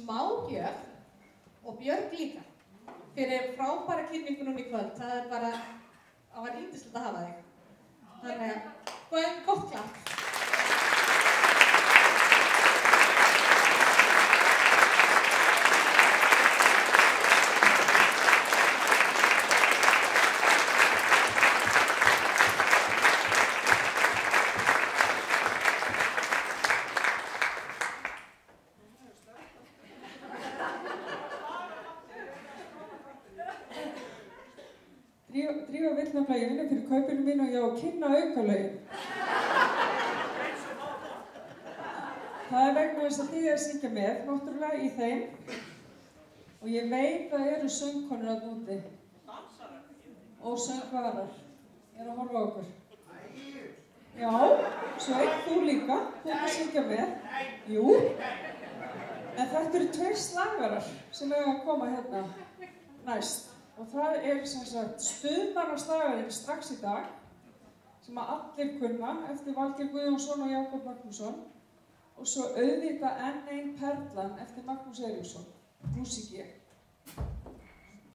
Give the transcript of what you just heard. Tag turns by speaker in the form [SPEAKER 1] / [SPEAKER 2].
[SPEAKER 1] smá gjöf og Björg líka fyrir frábæra kynningu núna í kvöld. Það var yndislegt að hafa þig. Þannig að, gott klapp.
[SPEAKER 2] Drífa vill nefnilega ég vinna fyrir kaupinu mín og ég á að kynna aukalögin. Það vegna þess að þið að syngja með, náttúrulega í þeim. Og ég veit að eru söngkonur að úti. Og söngvarar. Að horfa á okkur. Já, Sveinn, þú líka. Þú að syngja með. Jú. En þetta eru 2 slagarar sem eiga að koma hérna næst. Og það sem sagt stuðmannaslagarinn strax í dag sem að allir kunna eftir Valgeir Guðjónsson og Jakob Magnússon og svo auðvitað enn ein perlan eftir Magnús Eiríksson, Músík ég.